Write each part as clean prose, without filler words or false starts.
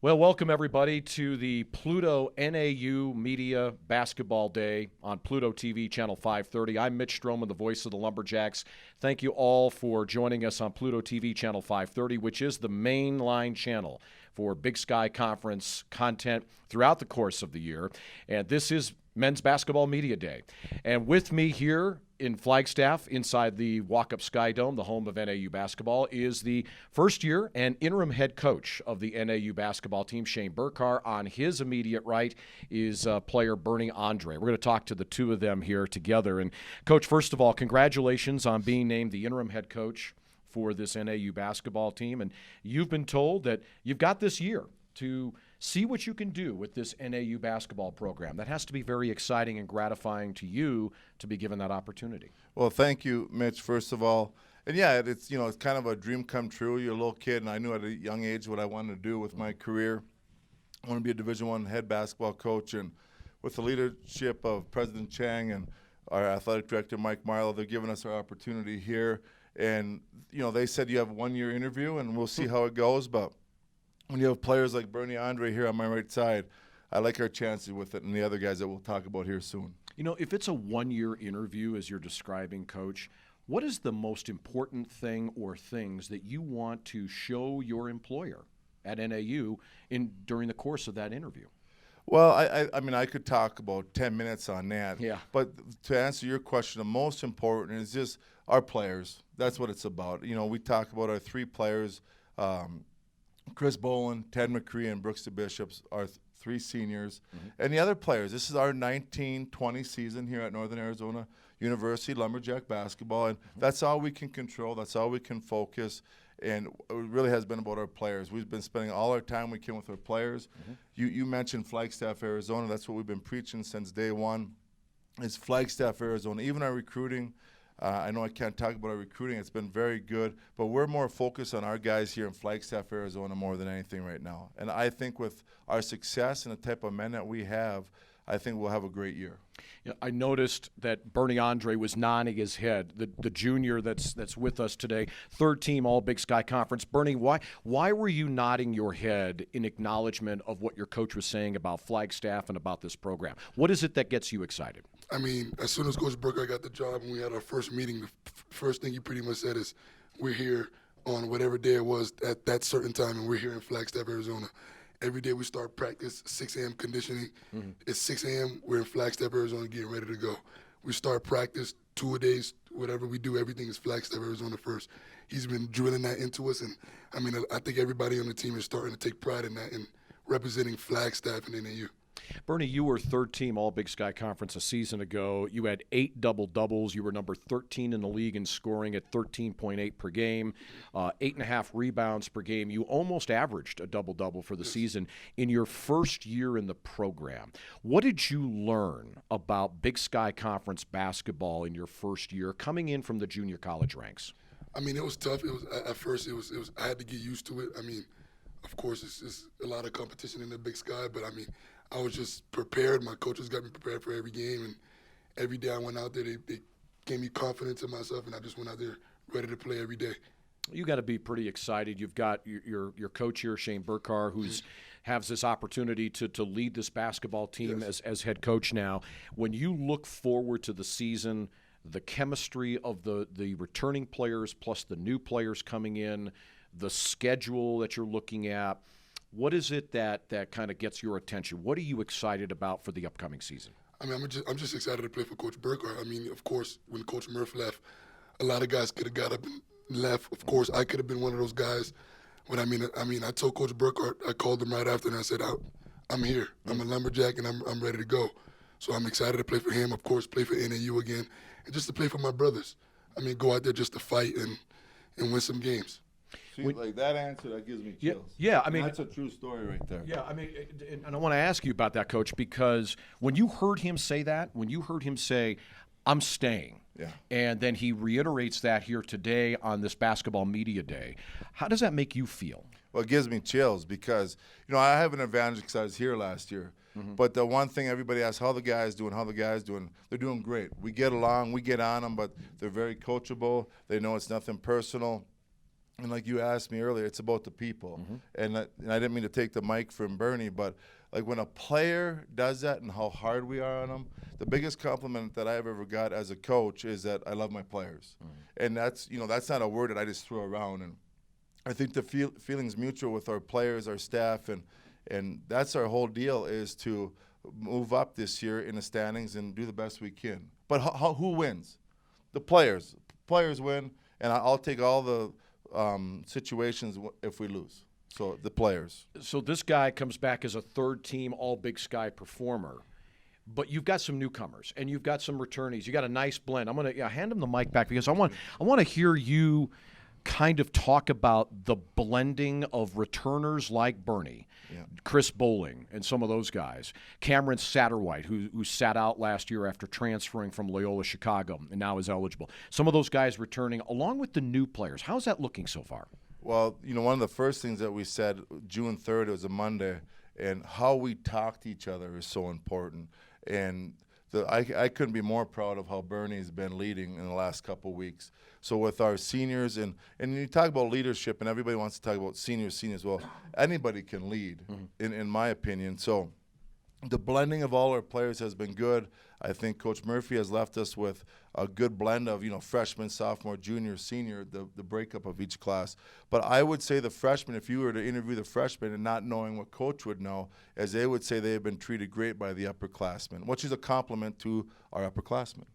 Well, welcome everybody to the Pluto NAU Media Basketball Day on Pluto TV Channel 530. I'm Mitch Stroman, the voice of the Lumberjacks. Thank you all for joining us on Pluto TV Channel 530, which is the mainline channel for Big Sky Conference content throughout the course of the year. And this is Men's Basketball Media Day. And with me here in Flagstaff, inside the Walk-Up Sky Dome, the home of NAU basketball, is the first year and interim head coach of the NAU basketball team, Shane Burkar. On his immediate right is player Bernie Andre. We're going to talk to the two of them here together. And Coach, first of all, congratulations on being named the interim head coach for this NAU basketball team. And you've been told that you've got this year to see what you can do with this NAU basketball program. That has to be very exciting and gratifying to you to be given that opportunity. Well, thank you, Mitch, first of all. And yeah, it's it's kind of a dream come true. You're a little kid, and I knew at a young age what I wanted to do with my career. I want to be a Division I head basketball coach, and with the leadership of President Chang and our athletic director, Mike Marlowe, they're giving us our opportunity here. And, they said you have a one-year interview, and we'll see how it goes. But when you have players like Bernie Andre here on my right side, I like our chances with it and the other guys that we'll talk about here soon. If it's a one-year interview, as you're describing, Coach, what is the most important thing or things that you want to show your employer at NAU during the course of that interview? Well, I mean, I could talk about 10 minutes on that. Yeah. But to answer your question, the most important is just our players. That's what it's about. We talk about our three players, Chris Boland, Ted McCree, and Brooks DeBishops, our three seniors. Mm-hmm. And the other players, this is our 1920 season here at Northern Arizona University Lumberjack basketball, and that's all we can control. That's all we can focus. And it really has been about our players. We've been spending all our time we can with our players. Mm-hmm. You mentioned Flagstaff, Arizona. That's what we've been preaching since day one. It's Flagstaff, Arizona. Even our recruiting, I know I can't talk about our recruiting. It's been very good. But we're more focused on our guys here in Flagstaff, Arizona more than anything right now. And I think with our success and the type of men that we have, I think we'll have a great year. Yeah, I noticed that Bernie Andre was nodding his head, the junior that's with us today, third team All Big Sky Conference. Bernie, why were you nodding your head in acknowledgement of what your coach was saying about Flagstaff and about this program? What is it that gets you excited? I mean, as soon as Coach Burkar got the job and we had our first meeting, the first thing he pretty much said is, we're here on whatever day it was at that certain time, and we're here in Flagstaff, Arizona. Every day we start practice, 6 a.m. conditioning. Mm-hmm. It's 6 a.m., we're in Flagstaff, Arizona, getting ready to go. We start practice 2-a-days, whatever we do, everything is Flagstaff, Arizona first. He's been drilling that into us, and I mean, I think everybody on the team is starting to take pride in that and representing Flagstaff and NAU. Bernie, you were third team All Big Sky Conference a season ago. You had 8 double-doubles. You were number 13 in the league in scoring at 13.8 per game, 8.5 rebounds per game. You almost averaged a double-double for the season in your first year in the program. What did you learn about Big Sky Conference basketball in your first year coming in from the junior college ranks? I mean, it was tough. It was at first. It was. I had to get used to it. I mean, of course, it's a lot of competition in the Big Sky, but I mean, I was just prepared. My coaches got me prepared for every game, and every day I went out there, they gave me confidence in myself, and I just went out there ready to play every day. You got to be pretty excited. You've got your coach here, Shane Burkar, who's has this opportunity to lead this basketball team as head coach now. When you look forward to the season, the chemistry of the returning players plus the new players coming in, the schedule that you're looking at, what is it that kind of gets your attention? What are you excited about for the upcoming season? I mean, I'm just excited to play for Coach Burkar. I mean, of course, when Coach Murph left, a lot of guys could have got up and left. Of course, I could have been one of those guys. But I mean, I told Coach Burkar, I called him right after, and I said, I'm here. I'm a Lumberjack, and I'm ready to go. So I'm excited to play for him, of course, play for NAU again, and just to play for my brothers. I mean, go out there just to fight and win some games. See, like that answer, that gives me chills. Yeah, I mean, that's a true story right there. Yeah, I mean, and I want to ask you about that, Coach, because when you heard him say that, when you heard him say, I'm staying, and then he reiterates that here today on this Basketball Media Day, how does that make you feel? Well, it gives me chills because, I have an advantage because I was here last year. Mm-hmm. But the one thing everybody asks, how the guys doing, they're doing great. We get along, we get on them, but they're very coachable. They know it's nothing personal. And like you asked me earlier, it's about the people. And I didn't mean to take the mic from Bernie, but like when a player does that and how hard we are on them, the biggest compliment that I've ever got as a coach is that I love my players. And that's not a word that I just throw around. And I think the feeling's mutual with our players, our staff, and that's our whole deal, is to move up this year in the standings and do the best we can. But who wins? The players. Players win, and I'll take all the situations if we lose. So the players. So this guy comes back as a third-team All-Big Sky performer, but you've got some newcomers and you've got some returnees. You got a nice blend. I'm going to hand him the mic back because I want to hear you kind of talk about the blending of returners like Bernie, Chris Bowling, and some of those guys. Cameron Satterwhite, who sat out last year after transferring from Loyola Chicago and now is eligible. Some of those guys returning, along with the new players. How's that looking so far? Well, one of the first things that we said, June 3rd, it was a Monday, and how we talk to each other is so important. And I couldn't be more proud of how Bernie's been leading in the last couple of weeks. So with our seniors, and you talk about leadership, and everybody wants to talk about seniors. Well, anybody can lead, in my opinion. So the blending of all our players has been good. I think Coach Murphy has left us with a good blend of, freshman, sophomore, junior, senior, the breakup of each class. But I would say the freshmen, if you were to interview the freshmen and not knowing what Coach would know, as they would say they have been treated great by the upperclassmen, which is a compliment to our upperclassmen.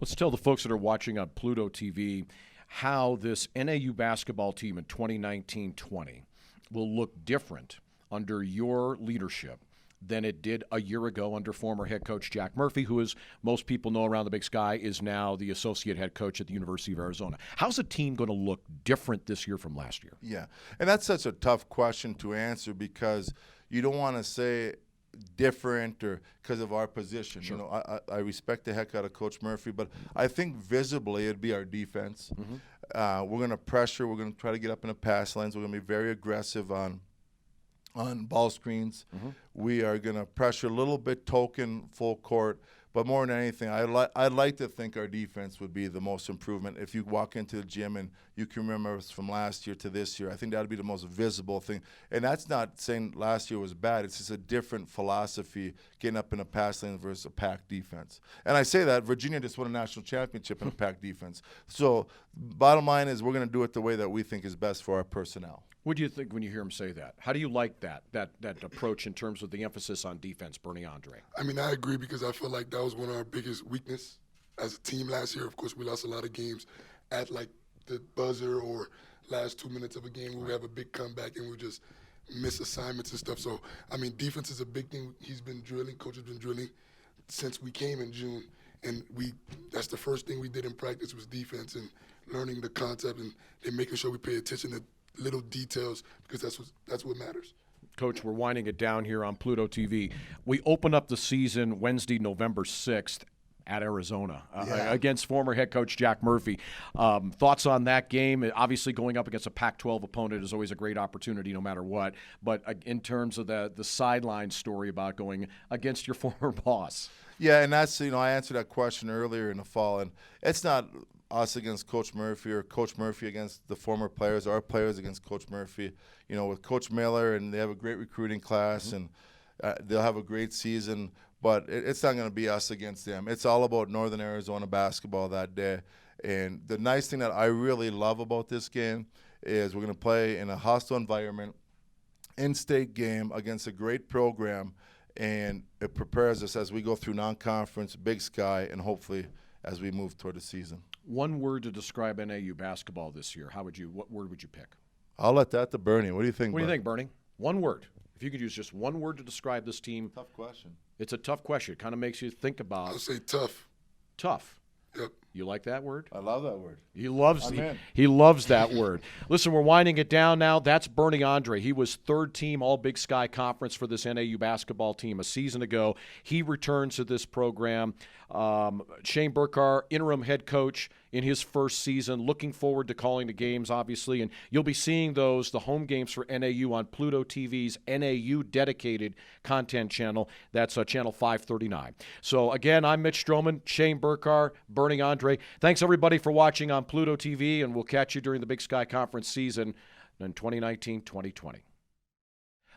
Let's tell the folks that are watching on Pluto TV how this NAU basketball team in 2019-20 will look different under your leadership than it did a year ago under former head coach Jack Murphy, who, as most people know around the Big Sky, is now the associate head coach at the University of Arizona. How's the team going to look different this year from last year? Yeah, and that's such a tough question to answer because you don't want to say different or because of our position. Sure. I respect the heck out of Coach Murphy, but I think visibly it'd be our defense. We're going to pressure. We're going to try to get up in the pass lanes. We're going to be very aggressive on ball screens. We are going to pressure a little bit token full court, but more than anything, I'd like to think our defense would be the most improvement. If you walk into the gym and you can remember us from last year to this year, I think that would be the most visible thing. And that's not saying last year was bad. It's just a different philosophy, getting up in a pass lane versus a packed defense. And I say that Virginia just won a national championship in a packed defense. So bottom line is we're going to do it the way that we think is best for our personnel. What do you think when you hear him say that? How do you like that approach in terms of the emphasis on defense, Bernie Andre? I mean, I agree because I feel like that was one of our biggest weaknesses as a team last year. Of course, we lost a lot of games at like the buzzer or last 2 minutes of a game where we have a big comeback and we just miss assignments and stuff. So, I mean, defense is a big thing. He's been drilling, coach has been drilling since we came in June. And that's the first thing we did in practice was defense and learning the concept and making sure we pay attention to little details because that's what matters. Coach, we're winding it down here on Pluto TV. We open up the season Wednesday, November 6th at Arizona against former head coach Jack Murphy. Thoughts on that game? Obviously, going up against a Pac-12 opponent is always a great opportunity no matter what. But in terms of the sideline story about going against your former boss. Yeah, and that's, I answered that question earlier in the fall, and it's not us against Coach Murphy or Coach Murphy against the former players, our players against Coach Murphy. With Coach Miller, and they have a great recruiting class, and they'll have a great season, but it's not going to be us against them. It's all about Northern Arizona basketball that day. And the nice thing that I really love about this game is we're going to play in a hostile environment, in-state game against a great program, and it prepares us as we go through non-conference, Big Sky, and hopefully as we move toward the season. One word to describe NAU basketball this year. What word would you pick? I'll let that to Bernie. What do you think, What do you think, Bernie? One word. If you could use just one word to describe this team. Tough question. It's a tough question. It kind of makes you think about. I'll say tough. Tough. Yep. You like that word? I love that word. He loves that word. Listen, we're winding it down now. That's Bernie Andre. He was third team All Big Sky Conference for this NAU basketball team a season ago. He returns to this program. Shane Burkar, interim head coach in his first season. Looking forward to calling the games, obviously. And you'll be seeing the home games for NAU on Pluto TV's NAU dedicated content channel. That's channel 539. So, again, I'm Mitch Stroman, Shane Burkar, Bernie Andre. Andre. Thanks, everybody, for watching on Pluto TV, and we'll catch you during the Big Sky Conference season in 2019-2020.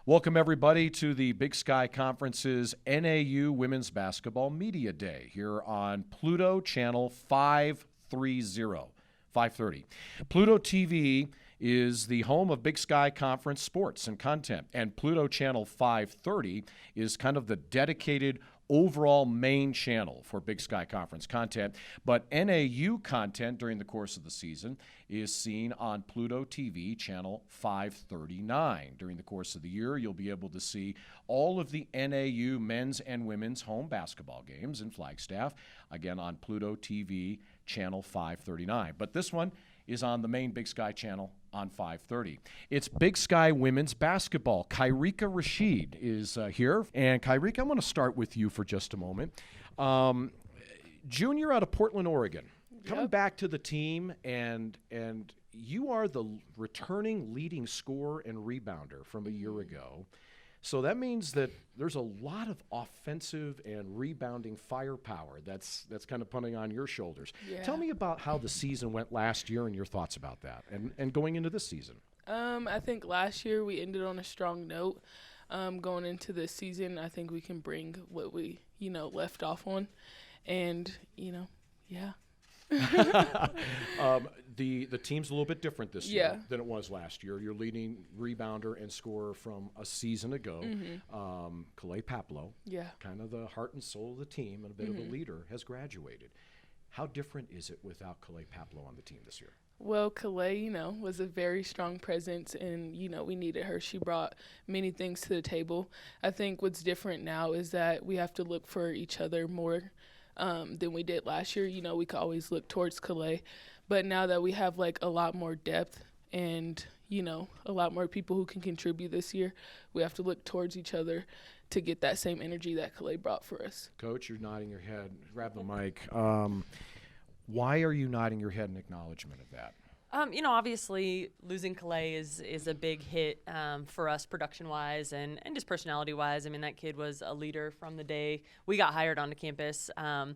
Welcome, everybody, to the Big Sky Conference's NAU Women's Basketball Media Day here on Pluto Channel 530. Pluto TV is the home of Big Sky Conference sports and content, and Pluto Channel 530 is kind of the dedicated overall main channel for Big Sky Conference content. But NAU content during the course of the season is seen on Pluto TV Channel 539. During the course of the year, you'll be able to see all of the NAU men's and women's home basketball games in Flagstaff, again on Pluto TV Channel 539. But this one is on the main Big Sky channel on 530. It's Big Sky women's basketball. Kairi Rasheed is here. And Kairi, I want to start with you for just a moment. Junior out of Portland, Oregon. Coming back to the team, and you are the returning leading scorer and rebounder from a year ago. So that means that there's a lot of offensive and rebounding firepower that's kind of putting on your shoulders. Yeah. Tell me about how the season went last year and your thoughts about that and going into this season. I think last year we ended on a strong note. Going into this season, I think we can bring what we, left off on. And, yeah. The team's a little bit different this year than it was last year. Your leading rebounder and scorer from a season ago, Calais Paplow, kind of the heart and soul of the team and a bit of a leader, has graduated. How different is it without Calais Paplow on the team this year? Well, Calais, was a very strong presence, and, we needed her. She brought many things to the table. I think what's different now is that we have to look for each other more than we did last year. We could always look towards Calais. But now that we have, a lot more depth and, a lot more people who can contribute this year, we have to look towards each other to get that same energy that Calais brought for us. Coach, you're nodding your head. Grab the mic. Why are you nodding your head in acknowledgement of that? Obviously losing Calais is a big hit for us production-wise and just personality-wise. I mean, that kid was a leader from the day we got hired onto campus. But,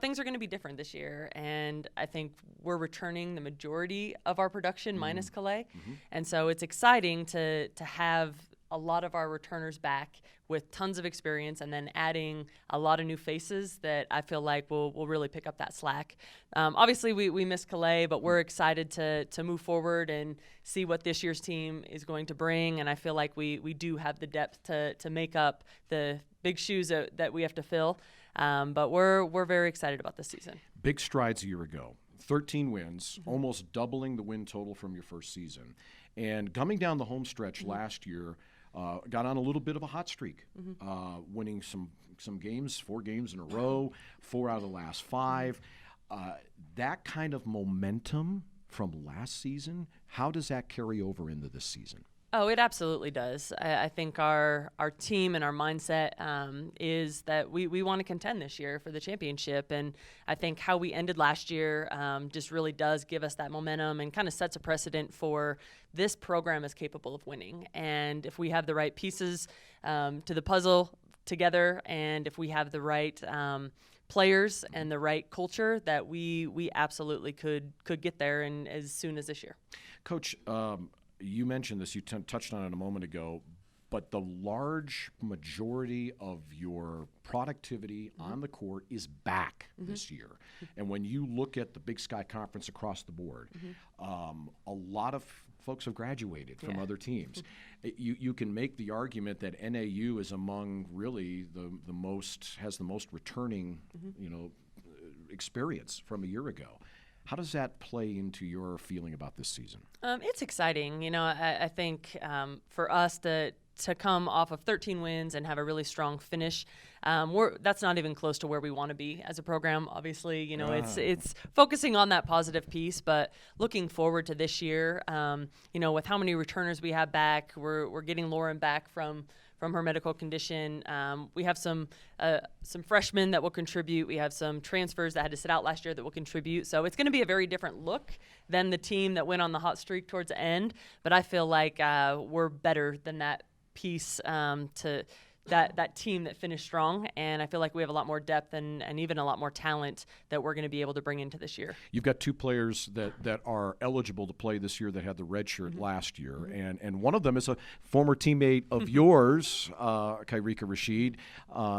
things are going to be different this year, and I think we're returning the majority of our production minus Calais. And so it's exciting to have a lot of our returners back with tons of experience and then adding a lot of new faces that I feel like will really pick up that slack. Obviously, we miss Calais, but we're excited to move forward and see what this year's team is going to bring. And I feel like we do have the depth to make up the big shoes that we have to fill. But we're very excited about this season. Big strides a year ago. 13 wins, almost doubling the win total from your first season. And coming down the home stretch last year, got on a little bit of a hot streak, winning some games, 4 games in a row, 4 out of the last 5. That kind of momentum from last season, how does that carry over into this season? Oh, it absolutely does. I think our team and our mindset is that we want to contend this year for the championship. And I think how we ended last year just really does give us that momentum and kind of sets a precedent for this program is capable of winning. And if we have the right pieces to the puzzle together, and if we have the right players and the right culture, that we absolutely could get there and as soon as this year. Coach, you mentioned this, you touched on it a moment ago, but the large majority of your productivity on the court is back this year. And when you look at the Big Sky Conference across the board, a lot of folks have graduated from other teams. You can make the argument that NAU is among really has the most returning, experience from a year ago. How does that play into your feeling about this season? It's exciting. I think for us to come off of 13 wins and have a really strong finish, that's not even close to where we want to be as a program. Obviously, it's focusing on that positive piece, but looking forward to this year, with how many returners we have back, we're getting Lauren back from her medical condition. We have some freshmen that will contribute. We have some transfers that had to sit out last year that will contribute. So it's going to be a very different look than the team that went on the hot streak towards the end. But I feel like we're better than that piece to that team that finished strong, and I feel like we have a lot more depth and even a lot more talent that we're going to be able to bring into this year. You've got two players that are eligible to play this year that had the red shirt last year, and one of them is a former teammate of yours, Kairi Rasheed,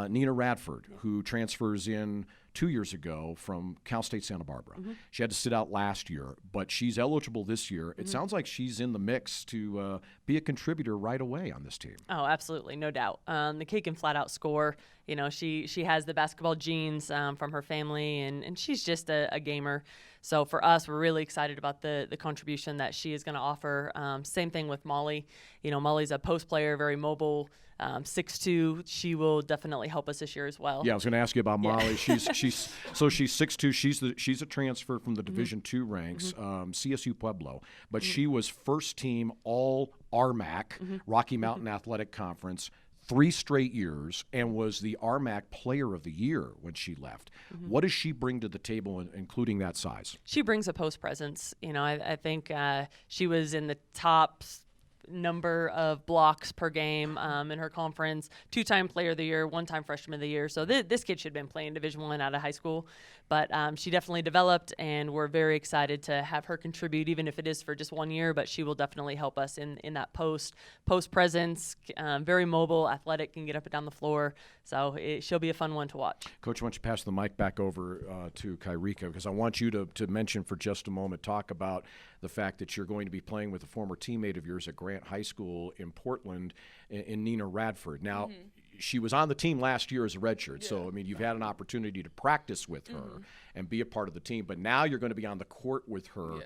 Nina Radford, who transfers in 2 years ago from Cal State Santa Barbara. She had to sit out last year, but she's eligible this year. It sounds like she's in the mix to be a contributor right away on this team. Oh, absolutely, no doubt. The kid can flat out score. You know, she has the basketball genes from her family, and she's just a gamer. So for us, we're really excited about the contribution that she is going to offer. Same thing with Molly. You know, Molly's a post player, very mobile. 6'2", she will definitely help us this year as well. Yeah, I was going to ask you about Molly. She's 6'2". She's a transfer from the Division II ranks, CSU Pueblo, but she was first team All RMAC, Rocky Mountain Athletic Conference, 3 straight years, and was the RMAC Player of the Year when she left. What does she bring to the table, including that size? She brings a post presence. You know, I think she was in the top number of blocks per game in her conference, 2-time Player of the Year, 1-time Freshman of the Year. So this kid should have been playing Division I out of high school, but she definitely developed, and we're very excited to have her contribute, even if it is for just 1 year. But she will definitely help us in that post presence. Very mobile, athletic, can get up and down the floor. So she'll be a fun one to watch. Coach, why don't you pass the mic back over to Kairi, because I want you to mention for just a moment, talk about the fact that you're going to be playing with a former teammate of yours at Grant High School in Portland, in Nina Radford. Now, she was on the team last year as a redshirt, so, I mean, you've had an opportunity to practice with her and be a part of the team, but now you're going to be on the court with her,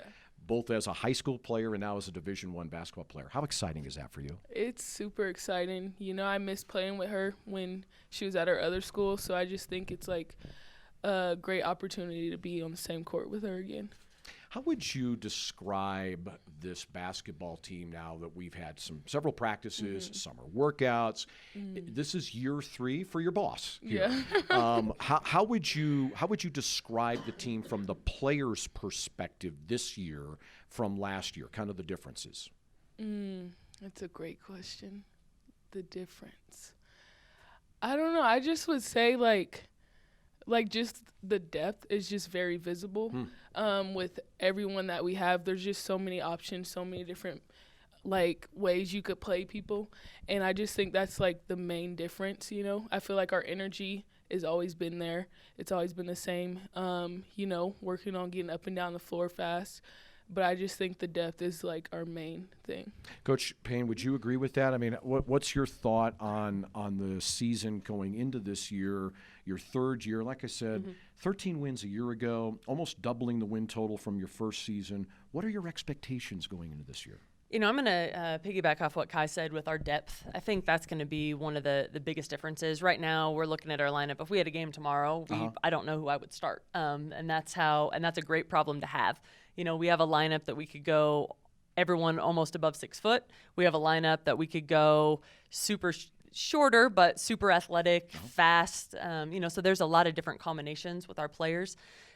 both as a high school player and now as a Division I basketball player. How exciting is that for you? It's super exciting. You know, I missed playing with her when she was at her other school, so I just think it's like a great opportunity to be on the same court with her again. How would you describe this basketball team now that we've had several practices, summer workouts? This is year 3 for your boss here. Yeah. How would you describe the team from the players' perspective this year from last year? Kind of the differences. That's a great question. The difference. I don't know. I just would say like just the depth is just very visible. With everyone that we have, there's just so many options, so many different like ways you could play people, and I just think that's like the main difference. You know, I feel like our energy has always been there. It's always been the same. You know, working on getting up and down the floor fast. But I just think the depth is like our main thing. Coach Payne, would you agree with that? I mean, what's your thought on the season going into this year, your third year? Like I said, 13 wins a year ago, almost doubling the win total from your first season. What are your expectations going into this year? You know, I'm going to piggyback off what Kai said with our depth. I think that's going to be one of the biggest differences. Right now, we're looking at our lineup. If we had a game tomorrow, I don't know who I would start. And that's a great problem to have. You know, we have a lineup that we could go everyone almost above 6 foot. We have a lineup that we could go super shorter but super athletic, fast. You know, so there's a lot of different combinations with our players.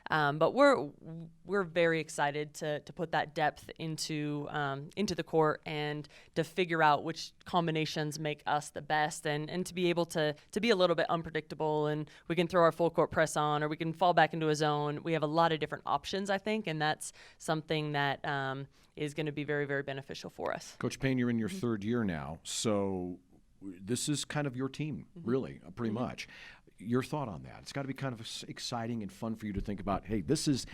But we're very excited to put that depth into the court and to figure out which combinations make us the best, and to be able to be a little bit unpredictable, and we can throw our full court press on, or we can fall back into a zone. We have a lot of different options, I think, and that's something that is going to be very, very beneficial for us. Coach Payne, you're in your third year now, so this is kind of your team, really, pretty much. Your thought on that? It's got to be kind of exciting and fun for you to think about, hey, this is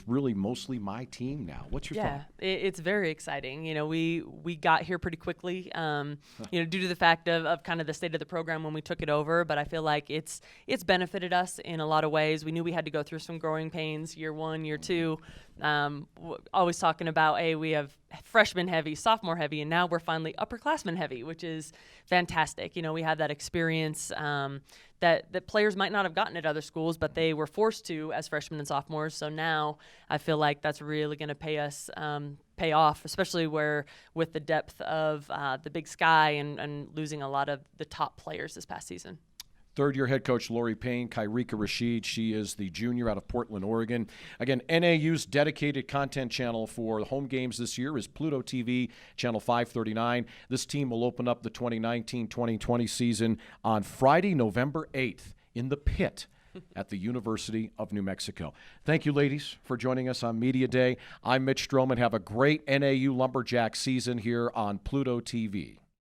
really mostly my team now. What's your thought? Yeah, it's very exciting. You know, we got here pretty quickly, you know, due to the fact of kind of the state of the program when we took it over, but I feel like it's benefited us in a lot of ways. We knew we had to go through some growing pains year 1, year 2. Always talking about, hey, we have freshman heavy, sophomore heavy, and now we're finally upperclassmen heavy, which is fantastic. You know, we have that experience that players might not have gotten at other schools, but they were forced to as freshmen and sophomores. So now I feel like that's really going to pay off, especially with the depth of the Big Sky and losing a lot of the top players this past season. Third-year head coach Lori Payne, Kairi Rasheed. She is the junior out of Portland, Oregon. Again, NAU's dedicated content channel for the home games this year is Pluto TV, channel 539. This team will open up the 2019-2020 season on Friday, November 8th in the Pit at the University of New Mexico. Thank you, ladies, for joining us on Media Day. I'm Mitch Stroman. Have a great NAU Lumberjack season here on Pluto TV.